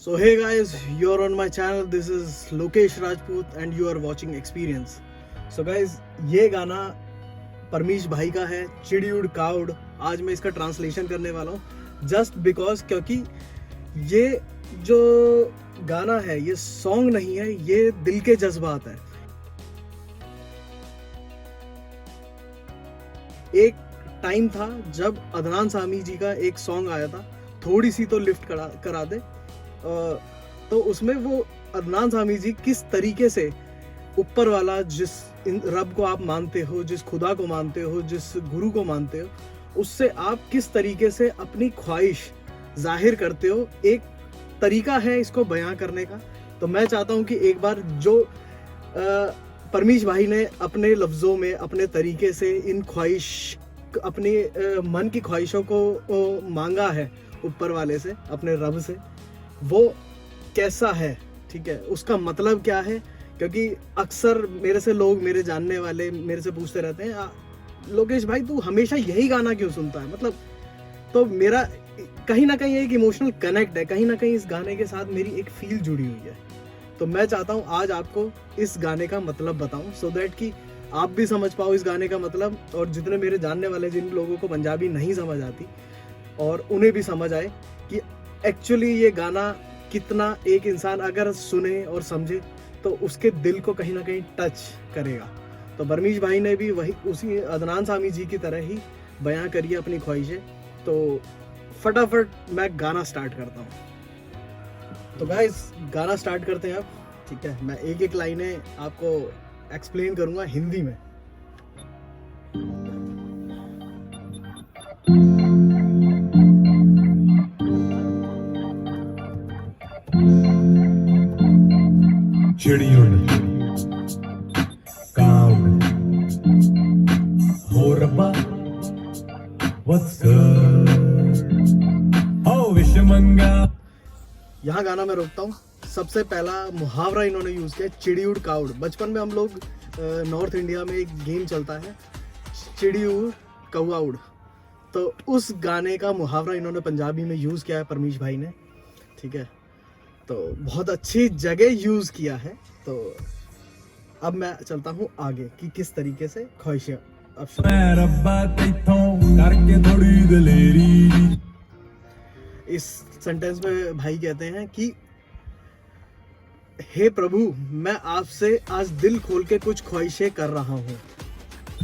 So hey guys, you're on my channel. This is Lokesh Rajput and you are watching Experience. So guys, ये गाना परमीश भाई का है, चिड़ियुड़ cowed. आज मैं इसका ट्रांसलेशन करने वाला हूँ जस्ट बिकॉज, क्योंकि ये जो गाना है ये सॉन्ग नहीं है, ये दिल के जज्बात है. एक टाइम था जब अदनान सामी जी का एक सॉन्ग आया था, थोड़ी सी तो लिफ्ट करा दे. तो उसमें वो अदनान सामी जी किस तरीके से ऊपर वाला, जिस रब को आप मानते हो, जिस खुदा को मानते हो, जिस गुरु को मानते हो, उससे आप किस तरीके से अपनी ख्वाहिश जाहिर करते हो, एक तरीका है इसको बयां करने का. तो मैं चाहता हूं कि एक बार जो परमीश भाई ने अपने लफ्ज़ों में, अपने तरीके से इन ख्वाहिश, अपने मन की ख्वाहिशों को मांगा है ऊपर वाले से, अपने रब से, वो कैसा है, ठीक है, उसका मतलब क्या है. क्योंकि अक्सर मेरे से लोग, मेरे जानने वाले मेरे से पूछते रहते हैं, लोकेश भाई तू हमेशा यही गाना क्यों सुनता है, मतलब. तो मेरा कहीं ना कहीं एक इमोशनल कनेक्ट है, कहीं ना कहीं इस गाने के साथ मेरी एक फील जुड़ी हुई है. तो मैं चाहता हूँ आज आपको इस गाने का मतलब बताऊँ, सो दैट कि आप भी समझ पाओ इस गाने का मतलब, और जितने मेरे जानने वाले, जिन लोगों को पंजाबी नहीं समझ आती, और उन्हें भी समझ आए कि एक्चुअली ये गाना कितना एक इंसान अगर सुने और समझे तो उसके दिल को कहीं ना कहीं टच करेगा. तो परमीश भाई ने भी वही उसी अदनान सामी जी की तरह ही बयां करी है अपनी ख्वाहिशें. तो फटाफट मैं गाना स्टार्ट करता हूँ. तो गाइस गाना स्टार्ट करते हैं अब, ठीक है. मैं एक एक लाइनें आपको एक्सप्लेन करूँगा हिंदी में. चिड़ियुड़ काउड हो रब्बा व्हाट्स गुड ओ विश्वमंगा. यहाँ गाना मैं रोकता हूँ. सबसे पहला मुहावरा इन्होंने यूज किया, चिड़ियुड़ काउड. बचपन में हम लोग नॉर्थ इंडिया में एक गेम चलता है, चिड़ियुड़ कौआउड़. तो उस गाने का मुहावरा इन्होंने पंजाबी में यूज किया है परमीश भाई ने, ठीक है. तो बहुत अच्छी जगह यूज किया है. तो अब मैं चलता हूँ आगे कि किस तरीके से ख्वाहिशें. अब रब्बा तैथों करके थोड़ी दलेरी. इस सेंटेंस में भाई कहते हैं कि हे प्रभु, मैं आपसे आज दिल खोल के कुछ ख्वाहिशें कर रहा हूँ.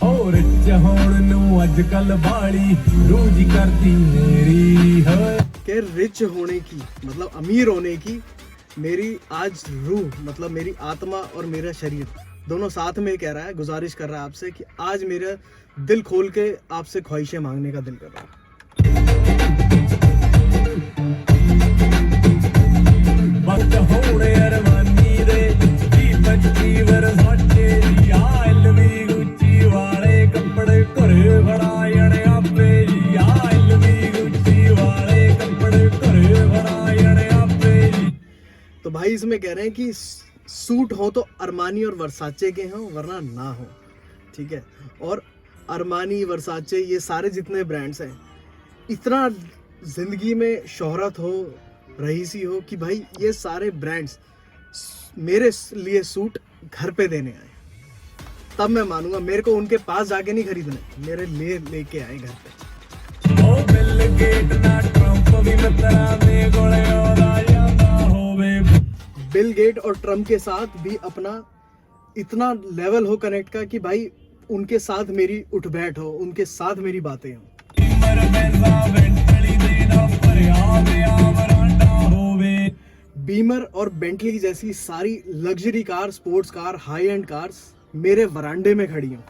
और होण नू अजकल बाली रोजी करती मेरी है कि रिच होने की, मतलब अमीर होने की, मेरी आज रूह, मतलब मेरी आत्मा और मेरा शरीर दोनों साथ में कह रहा है, गुजारिश कर रहा है आपसे कि आज मेरा दिल खोल के आपसे ख्वाहिशें मांगने का दिल कर रहा है. बच होणे अरमानी रे दीपक जीवर साचे या एलवी गुच्ची वाले कपड़े घरे बनायण आपे या एलवी गुच्ची वाले कपड़े घरे बनायण आपे. तो भाई इसमें कह रहे हैं कि सूट हो तो अरमानी और वर्साचे के हों, वरना ना हो, ठीक है. और अरमानी, वर्साचे, ये सारे जितने ब्रांड्स हैं, इतना जिंदगी में शोहरत हो, रईसी हो कि भाई ये सारे ब्रांड्स मेरे लिए सूट घर पे देने आए, तब मैं मानूंगा. मेरे को उनके पास जाके नहीं खरीदने, मेरे लिए लेके आए घर पे. ओ बिल गेट ना ट्रम्प भी मतरा में गोले और आया होवे. बिल गेट और ट्रम्प के साथ भी अपना इतना लेवल हो कनेक्ट का कि भाई उनके साथ मेरी उठ बैठ हो, उनके साथ मेरी बातें हों. बीमर और बेंटली जैसी सारी luxury car, sports car, high and cars मेरे वरांडे में खड़ी हों.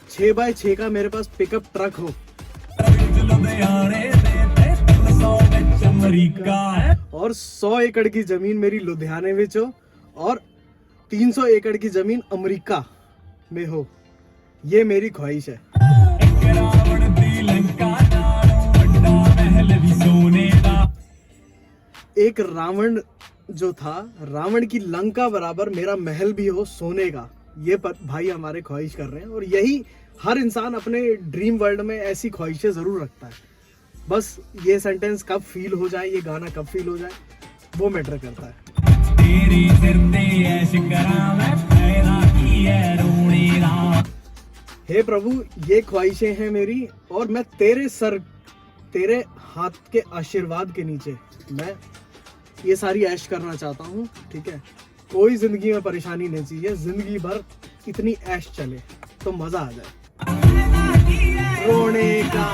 छह बाय 6 का मेरे पास पिकअप ट्रक हो, और 100 एकड़ की जमीन मेरी लुधियाने में हो, और 300 एकड़ की जमीन अमेरिका में हो. ये मेरी ख्वाहिश है. एक रावण जो था, रावण की लंका बराबर मेरा महल भी हो सोने का, ये भाई हमारे ख्वाहिश कर रहे हैं। और यही हर इंसान अपने ड्रीम वर्ल्ड में ऐसी ख्वाहिशें जरूर रखता है। बस ये सेंटेंस कब फील हो जाए, ये गाना कब फील हो जाए, वो मैटर करता है। तेरी सिर ते ऐश करा मैं पैदा की है रोने दा। हे प्रभु, ये ख्वाहिशें हैं मेरी, और मैं तेरे हाथ के आशीर्वाद के नीचे मैं ये सारी ऐश करना चाहता हूँ। ठीक है, कोई जिंदगी में परेशानी नहीं चाहिए, जिंदगी भर इतनी ऐश चले तो मजा आ जाए। रोने का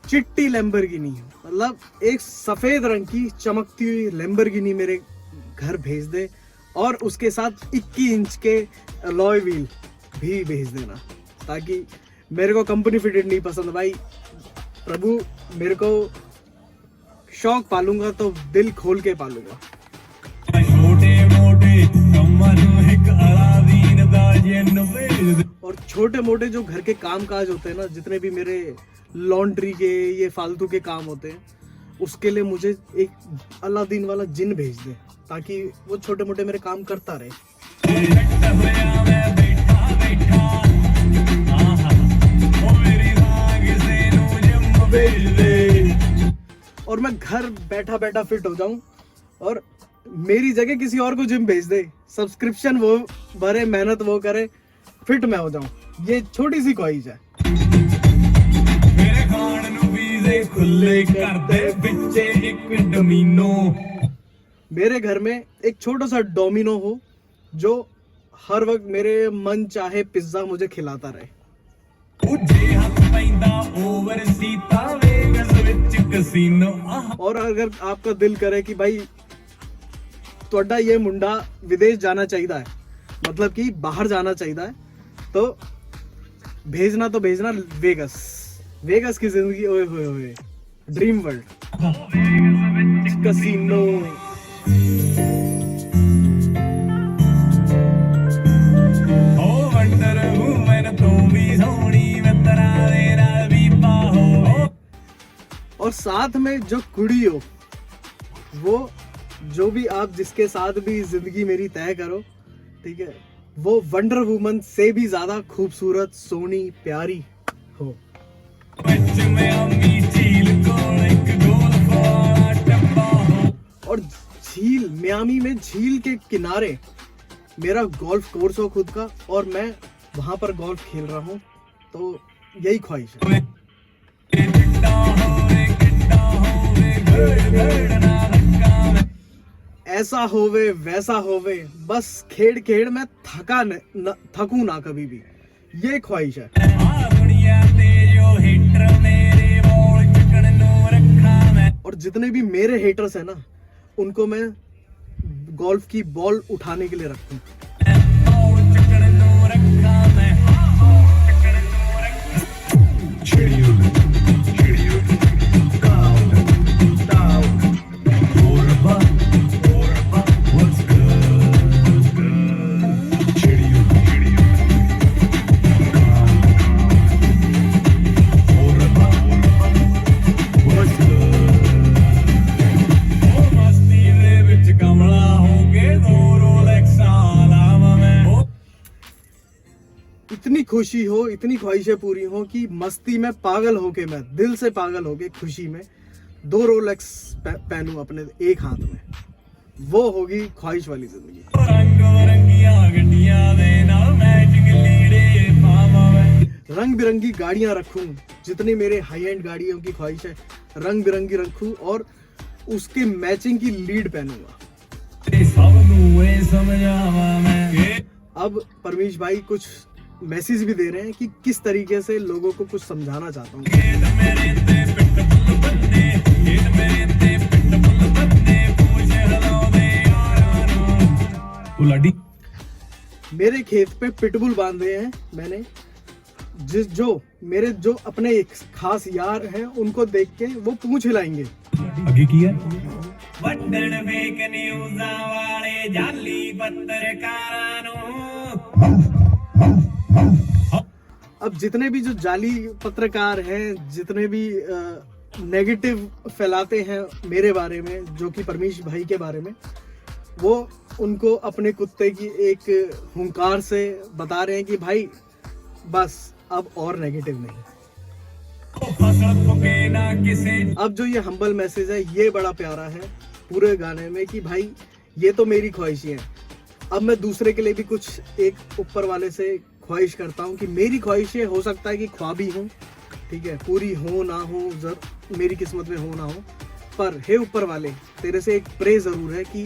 चिट्टी लैम्बोर्गिनी, मतलब एक सफेद रंग की चमकती हुई लैम्बोर्गिनी मेरे घर भेज दे, और उसके साथ 21 इंच के अलॉय व्हील भी भेज देना, ताकि मेरे को कंपनी फिटेड नहीं पसंद भाई। प्रभु, मेरे को शौक पालूंगा तो दिल खोल के पालूंगा। और छोटे मोटे जो घर के काम काज होते हैं ना, जितने भी मेरे लॉन्ड्री के ये फालतू के काम होते हैं, उसके लिए मुझे एक अलादीन वाला जिन भेज दे, ताकि वो छोटे मोटे मेरे काम करता रहे। और मैं घर बैठा बैठा फिट हो जाऊं, और मेरी जगह किसी और को जिम भेज दे, सब्सक्रिप्शन वो भरे, मेहनत वो करे, फिट मैं हो जाऊं। ये छोटी सी ख्वाहिश है। मेरे खान नू वीज़े खुले कर दे, बिच्चे एक डोमिनो। मेरे घर में एक छोटा सा डोमिनो हो, जो हर वक्त मेरे मन चाहे पिज्जा मुझे खिलाता रहे। और अगर आपका दिल करे कि भाई तोड़ा ये मुंडा विदेश जाना चाहिए, मतलब कि बाहर जाना चाहिए, तो भेजना वेगस की जिंदगी। ओए होए होए, ड्रीम वर्ल्ड, कसिनो। और साथ में जो कुड़ी हो, वो जो भी आप जिसके साथ भी जिंदगी मेरी तय करो, ठीक है, वो वंडर वुमन से भी ज्यादा खूबसूरत, सोनी, प्यारी हो। और झील, मियामी में झील के किनारे मेरा गोल्फ कोर्स हो खुद का, और मैं वहां पर गोल्फ खेल रहा हूँ, तो यही ख्वाहिश है। ऐसा होवे वैसा होवे, बस खेड़ खेड़ में थकू ना कभी भी, ये ख्वाहिश है। और जितने भी मेरे हेटर्स हैं ना, उनको मैं गोल्फ की बॉल उठाने के लिए रखता हूँ। इतनी खुशी हो, इतनी ख्वाहिशें पूरी हो कि मस्ती में पागल होके, मैं दिल से पागल होके खुशी में 2 रोलेक्स पहनूं अपने एक हाथ में, वो होगी ख्वाहिश वाली जिंदगी। रंग बिरंगी गाड़ियां रखूं, जितनी मेरे हाई एंड गाड़ियों की ख्वाहिश है, रंग बिरंगी रखूं, और उसके मैचिंग की लीड पहनूंगा। अब परमेश भाई कुछ मैसेज भी दे रहे हैं कि किस तरीके से लोगों को कुछ समझाना चाहता हूँ। कुलाडी मेरे खेत पे पिटबुल बांधे हैं मैंने, मेरे जो अपने एक खास यार हैं उनको देख के वो पूंछ हिलाएंगे। ਅੱਗੇ ਕੀ ਹੈ ਵੱਡਣ ਫੇਕ ਨਿਊਜ਼ਾਂ ਵਾਲੇ ਜਾਲੀ ਪੱਤਰਕਾਰਾਂ ਨੂੰ। अब जितने भी जो जाली पत्रकार हैं, जितने भी नेगेटिव फैलाते हैं मेरे बारे में, जो कि परमीश भाई के बारे में, वो उनको अपने कुत्ते की एक हुंकार से बता रहे हैं कि भाई बस अब और नेगेटिव नहीं। फसल फुके ना किसे अब जो ये हम्बल मैसेज है ये बड़ा प्यारा है पूरे गाने में कि भाई ये तो मेरी ख्वाहिशें हैं, अब मैं दूसरे के लिए भी कुछ एक ऊपर वाले से ख्वाहिश करता हूँ कि मेरी ख्वाहिशें हो सकता है कि ख्वाबी हों, ठीक है, पूरी हो ना हो, मेरी किस्मत में हो ना हो, पर हे ऊपर वाले तेरे से एक प्रे जरूर है कि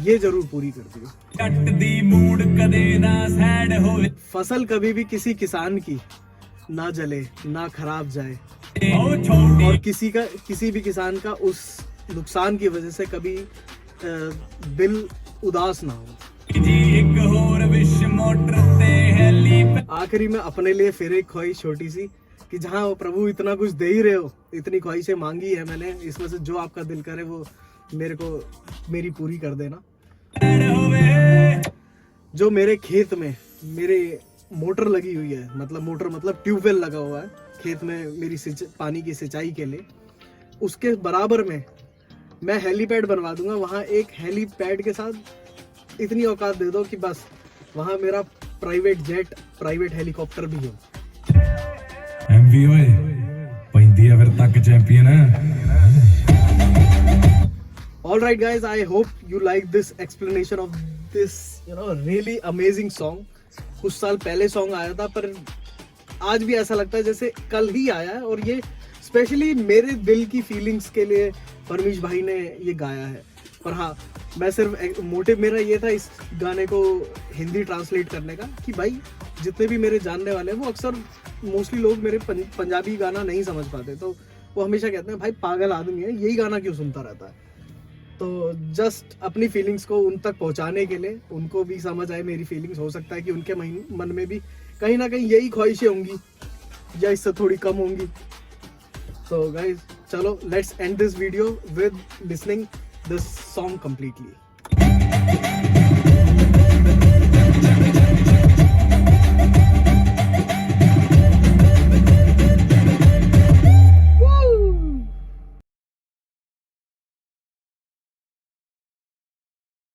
ये जरूर पूरी कर दियो। ਜੱਟ ਦੀ ਮੂਡ ਕਦੇ ਨਾ ਸੈਡ ਹੋਵੇ। फसल कभी भी किसी किसान की ना जले ना खराब जाए, ਉਹ ਛੋਟੀ और किसी भी किसान का उस नुकसान की वजह से कभी दिल उदास ना हो। ਜੀ ਇੱਕ ਹੋਰ ਵਿਸ਼ ਮੋਟਰ ਤੇ ਹੈਲੀ आखिरी में अपने लिए फिर एक ख्वाहिश छोटी सी कि जहाँ प्रभु इतना कुछ दे ही रहे हो, इतनी ख्वाहिशें मांगी है मैंने, इसमें से जो आपका दिल करे वो मेरे को मेरी पूरी कर देना। ਪੈਡ ਹੋਵੇ। जो मेरे खेत में मेरे मोटर लगी हुई है, मतलब ट्यूबवेल लगा हुआ है खेत में मेरी पानी की सिंचाई के लिए, उसके बराबर में मैं हेलीपैड बनवा दूंगा। वहाँ एक हेलीपैड के साथ इतनी औकात दे दो कि बस वहाँ मेरा प्राइवेट जेट, प्राइवेट हेलीकॉप्टर भी हो। ਐਮਵੀ ਓਏ ਪੈਂਦੀ ਆ ਫਿਰ ਤੱਕ champion All right guys, I hope you like this explanation of this really amazing song। कुछ साल पहले सॉन्ग आया था पर आज भी ऐसा लगता है जैसे कल ही आया है, और ये स्पेशली मेरे दिल की फीलिंग्स के लिए परमीश भाई ने ये गाया है। पर हाँ, मैं सिर्फ मोटिव मेरा ये था इस गाने को हिंदी ट्रांसलेट करने का कि भाई जितने भी मेरे जानने वाले हैं वो अक्सर मोस्टली लोग मेरे पंजाबी गाना नहीं समझ पाते, तो वो हमेशा कहते हैं भाई पागल आदमी है, यही गाना क्यों सुनता रहता है। तो जस्ट अपनी फीलिंग्स को उन तक पहुंचाने के लिए, उनको भी समझ आए मेरी फीलिंग्स, हो सकता है कि उनके मन में भी कहीं ना कहीं यही ख्वाहिशें होंगी या इससे थोड़ी कम होंगी। तो गाइज चलो let's end this video with listening this song completely.